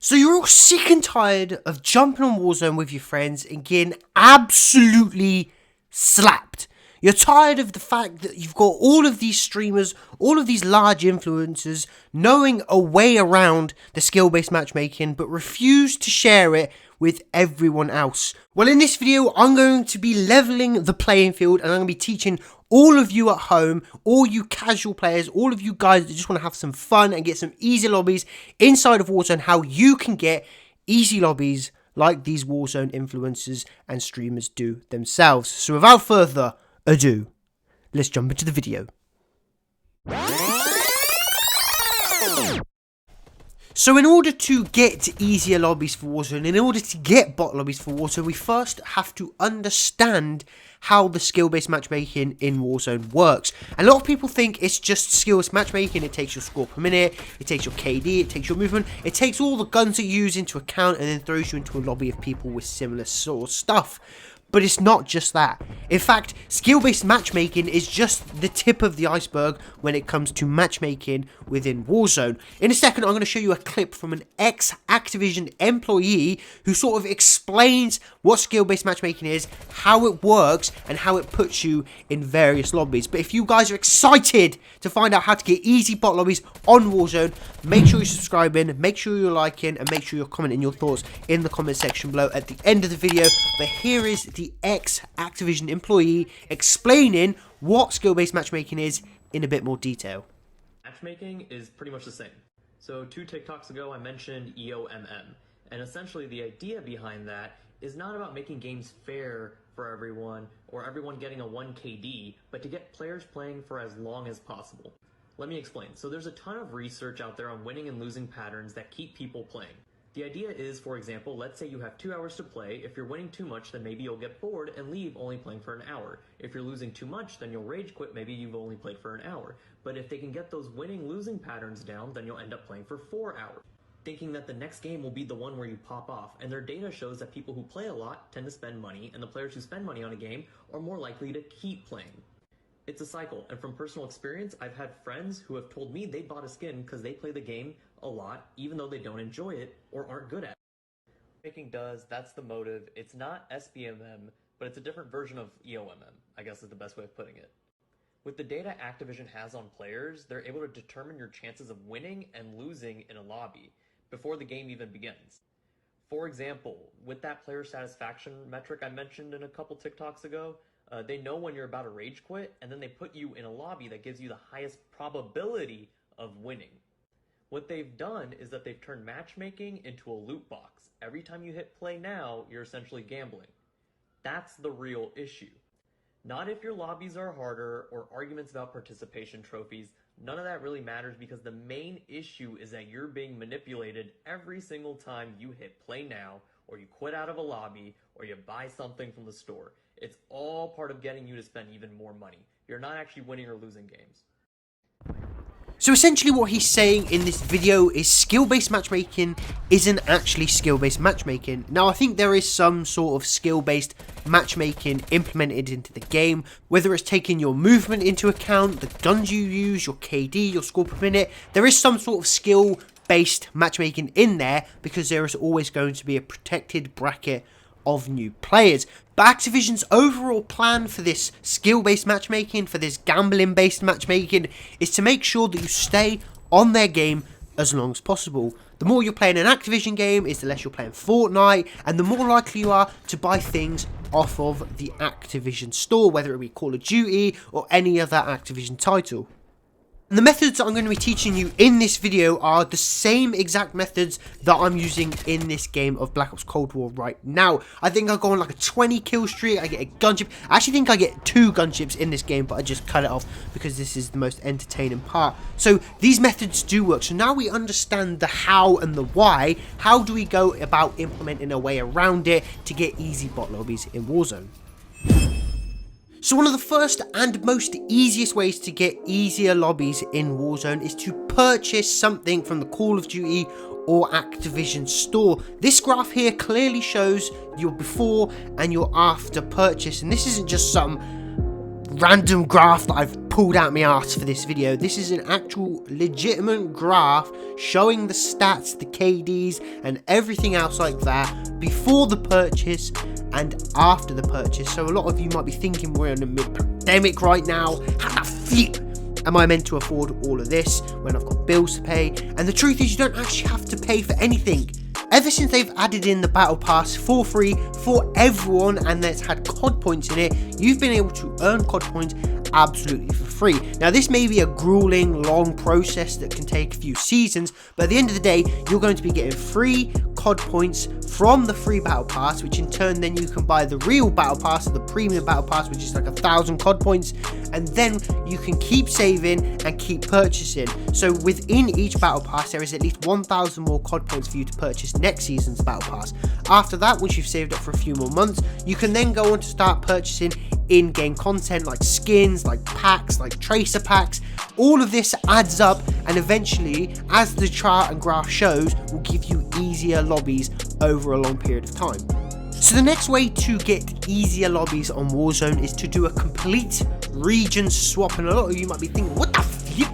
So you're all sick and tired of jumping on Warzone with your friends and getting absolutely slapped. You're tired of the fact that you've got all of these streamers, all of these large influencers knowing a way around the skill-based matchmaking but refuse to share it with everyone else. Well, in this video, I'm going to be leveling the playing field and I'm going to be teaching all of you at home, all you casual players, all of you guys that just want to have some fun and get some easy lobbies inside of Warzone, how you can get easy lobbies like these Warzone influencers and streamers do themselves. So without further ado, let's jump into the video. So in order to get easier lobbies for Warzone, in order to get bot lobbies for Warzone, we first have to understand how the skill-based matchmaking in Warzone works. And a lot of people think it's just skills matchmaking. It takes your score per minute, it takes your KD, it takes your movement, it takes all the guns that you use into account and then throws you into a lobby of people with similar sort of stuff. But it's not just that. In fact, skill-based matchmaking is just the tip of the iceberg when it comes to matchmaking within Warzone. In a second, I'm going to show you a clip from an ex-Activision employee who sort of explains what skill-based matchmaking is, how it works, and how it puts you in various lobbies. But if you guys are excited to find out how to get easy bot lobbies on Warzone, make sure you're subscribing, make sure you're liking, and make sure you're commenting your thoughts in the comment section below at the end of the video. But here is the ex-Activision employee explaining what skill-based matchmaking is in a bit more detail. Matchmaking is pretty much the same. So 2 TikToks ago I mentioned EOMM, and essentially the idea behind that is not about making games fair for everyone or everyone getting a 1 KD, but to get players playing for as long as possible. Let me explain. So there's a ton of research out there on winning and losing patterns that keep people playing. The idea is, for example, let's say you have 2 hours to play. If you're winning too much, then maybe you'll get bored and leave only playing for an hour. If you're losing too much, then you'll rage quit, maybe you've only played for an hour. But if they can get those winning-losing patterns down, then you'll end up playing for 4 hours, thinking that the next game will be the one where you pop off. And their data shows that people who play a lot tend to spend money, and the players who spend money on a game are more likely to keep playing. It's a cycle, and from personal experience, I've had friends who have told me they bought a skin because they play the game a lot, even though they don't enjoy it or aren't good at it. Making does, that's the motive. It's not SBMM, but it's a different version of EOMM, I guess is the best way of putting it. With the data Activision has on players, they're able to determine your chances of winning and losing in a lobby before the game even begins. For example, with that player satisfaction metric I mentioned in a couple TikToks ago, they know when you're about to rage quit, and then they put you in a lobby that gives you the highest probability of winning. What they've done is that they've turned matchmaking into a loot box. Every time you hit play now, you're essentially gambling. That's the real issue. Not if your lobbies are harder or arguments about participation trophies. None of that really matters because the main issue is that you're being manipulated every single time you hit play now, or you quit out of a lobby, or you buy something from the store. It's all part of getting you to spend even more money. You're not actually winning or losing games. So essentially what he's saying in this video is skill-based matchmaking isn't actually skill-based matchmaking. Now I think there is some sort of skill-based matchmaking implemented into the game, whether it's taking your movement into account, the guns you use, your KD, your score per minute. There is some sort of skill-based matchmaking in there because there is always going to be a protected bracket of new players. But Activision's overall plan for this skill-based matchmaking, for this gambling-based matchmaking, is to make sure that you stay on their game as long as possible. The more you're playing an Activision game is the less you're playing Fortnite, and the more likely you are to buy things off of the Activision store, whether it be Call of Duty or any other Activision title. And the methods that I'm going to be teaching you in this video are the same exact methods that I'm using in this game of Black Ops Cold War right now. I think I go on like a 20 kill streak, I get a gunship. I actually think I get 2 gunships in this game, but I just cut it off because this is the most entertaining part. So these methods do work. So now we understand the how and the why. How do we go about implementing a way around it to get easy bot lobbies in Warzone? So one of the first and most easiest ways to get easier lobbies in Warzone is to purchase something from the Call of Duty or Activision store. This graph here clearly shows your before and your after purchase, and this isn't just some random graph that I've pulled out my arse for this video. This is an actual legitimate graph showing the stats, the KDs and everything else like that before the purchase and after the purchase. So a lot of you might be thinking we're in a mid-pandemic right now. How the flip am I meant to afford all of this when I've got bills to pay? And the truth is, you don't actually have to pay for anything. Ever since they've added in the battle pass for free for everyone and that's had COD points in it, you've been able to earn COD points absolutely for free. Now this may be a grueling, long process that can take a few seasons, but at the end of the day, you're going to be getting free COD points from the free battle pass, which in turn then you can buy the real battle pass or the premium battle pass, which is like 1,000 COD points, and then you can keep saving and keep purchasing. So within each battle pass, there is at least 1,000 more COD points for you to purchase next season's battle pass. After that, once you've saved up for a few more months, you can then go on to start purchasing in-game content like skins, like packs, like tracer packs. All of this adds up and eventually, as the chart and graph shows, will give you easier lobbies over a long period of time. So the next way to get easier lobbies on Warzone is to do a complete region swap, and a lot of you might be thinking, what the flip?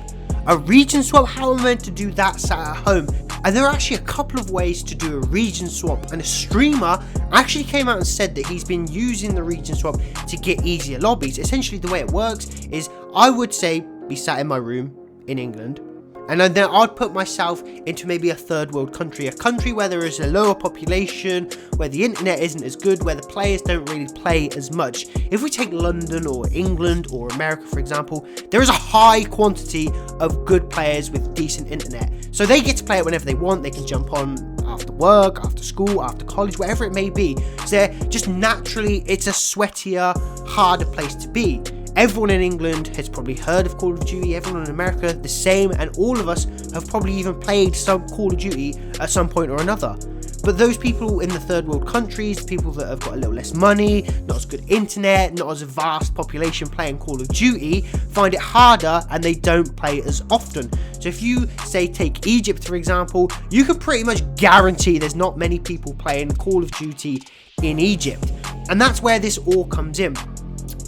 A region swap? How am I meant to do that sat at home? And there are actually a couple of ways to do a region swap, and a streamer actually came out and said that he's been using the region swap to get easier lobbies. Essentially the way it works is, I would say be sat in my room in England, and then I'd put myself into maybe a third world country, a country where there is a lower population, where the internet isn't as good, where the players don't really play as much. If we take London or England or America for example, there is a high quantity of good players with decent internet. So they get to play it whenever they want. They can jump on after work, after school, after college, whatever it may be. So they're just naturally, it's a sweatier, harder place to be. Everyone in England has probably heard of Call of Duty, everyone in America the same, and all of us have probably even played some Call of Duty at some point or another. But those people in the third world countries, people that have got a little less money, not as good internet, not as a vast population playing Call of Duty, find it harder and they don't play as often. So if you say take Egypt for example, you can pretty much guarantee there's not many people playing Call of Duty in Egypt. And that's where this all comes in.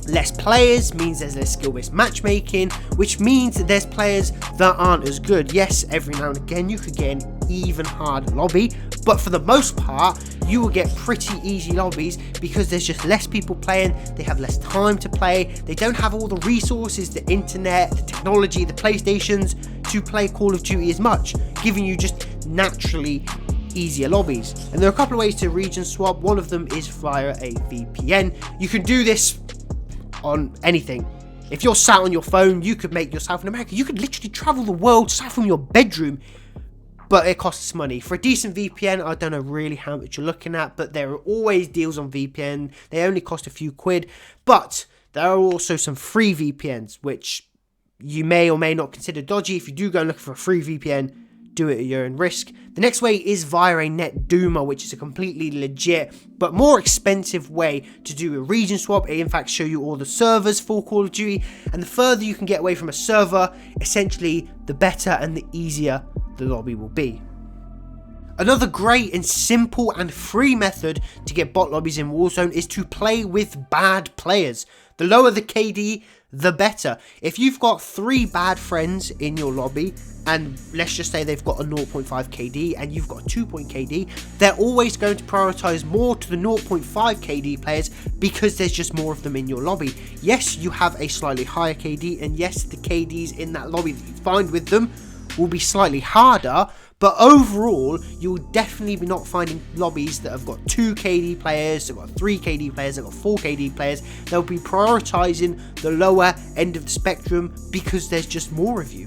Less players means there's less skill-based matchmaking, which means that there's players that aren't as good. Yes, every now and again you could get an even harder lobby, but for the most part you will get pretty easy lobbies because there's just less people playing, they have less time to play, they don't have all the resources, the internet, the technology, the PlayStations to play Call of Duty as much, giving you just naturally easier lobbies. And there are a couple of ways to region swap. One of them is via a VPN. You can do this on anything. If you're sat on your phone, you could make yourself in America. You could literally travel the world sat from your bedroom, but it costs money. For a decent VPN, I don't know really how much you're looking at, but there are always deals on VPN. They only cost a few quid, but there are also some free VPNs, which you may or may not consider dodgy. If you do go looking for a free VPN, do it at your own risk. The next way is via a net doomer, which is a completely legit but more expensive way to do a region swap. It in fact show you all the servers for Call of Duty, and the further you can get away from a server, essentially the better and the easier the lobby will be. Another great and simple and free method to get bot lobbies in Warzone is to play with bad players. The lower the KD, the better. If you've got 3 bad friends in your lobby, and let's just say they've got a 0.5 KD and you've got a 2 point KD, they're always going to prioritize more to the 0.5 KD players because there's just more of them in your lobby. Yes, you have a slightly higher KD, and yes, the KDs in that lobby that you find with them will be slightly harder, but overall, you'll definitely be not finding lobbies that have got 2 KD players, they've got 3 KD players, they've got 4 KD players. They'll be prioritizing the lower end of the spectrum because there's just more of you.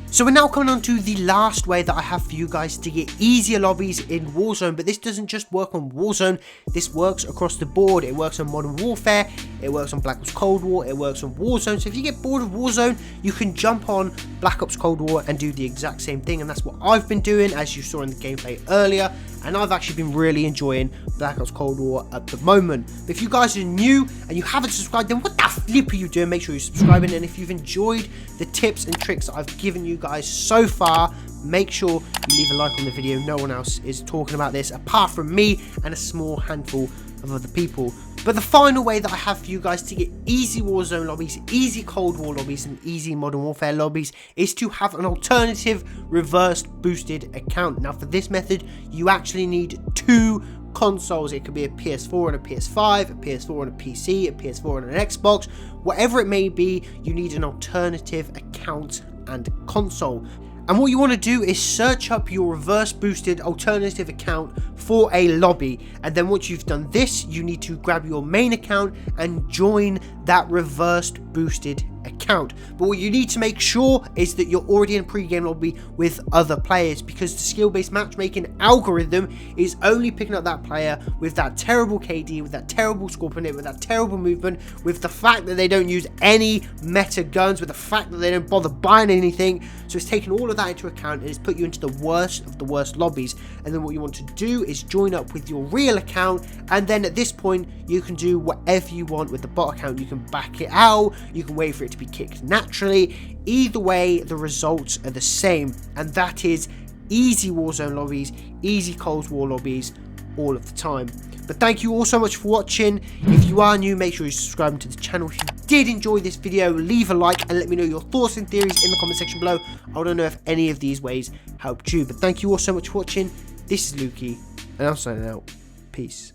So we're now coming on to the last way that I have for you guys to get easier lobbies in Warzone, but this doesn't just work on Warzone, this works across the board. It works on Modern Warfare, it works on Black Ops Cold War, it works on Warzone. So if you get bored of Warzone, you can jump on Black Ops Cold War and do the exact same thing, and that's what I've been doing, as you saw in the gameplay earlier, and I've actually been really enjoying Black Ops Cold War at the moment. But if you guys are new and you haven't subscribed, then what the flip are you doing? Make sure you're subscribing, and if you've enjoyed the tips and tricks that I've given you guys so far, make sure you leave a like on the video. No one else is talking about this apart from me and a small handful of other people. But the final way that I have for you guys to get easy Warzone lobbies, easy Cold War lobbies, and easy Modern Warfare lobbies is to have an alternative reverse boosted account. Now for this method, you actually need 2 consoles. It could be a PS4 and a PS5, a PS4 and a PC, a PS4 and an Xbox, whatever it may be. You need an alternative account and console. And what you want to do is search up your reverse boosted alternative account for a lobby, and then once you've done this, you need to grab your main account and join that reversed boosted account. But what you need to make sure is that you're already in a pre-game lobby with other players, because the skill-based matchmaking algorithm is only picking up that player with that terrible KD, with that terrible score per minute, with that terrible movement, with the fact that they don't use any meta guns, with the fact that they don't bother buying anything. So it's taking all of that into account and it's put you into the worst of the worst lobbies. And then what you want to do is join up with your real account, and then at this point you can do whatever you want with the bot account. You can back it out, you can wait for it to be kicked naturally. Either way, the results are the same, and that is easy Warzone lobbies, easy Cold War lobbies all of the time. But thank you all so much for watching. If you are new, make sure you subscribe to the channel. If you did enjoy this video, leave a like and let me know your thoughts and theories in the comment section below. I want to know if any of these ways helped you. But thank you all so much for watching. This is LUKEY, and I'm signing out. Peace.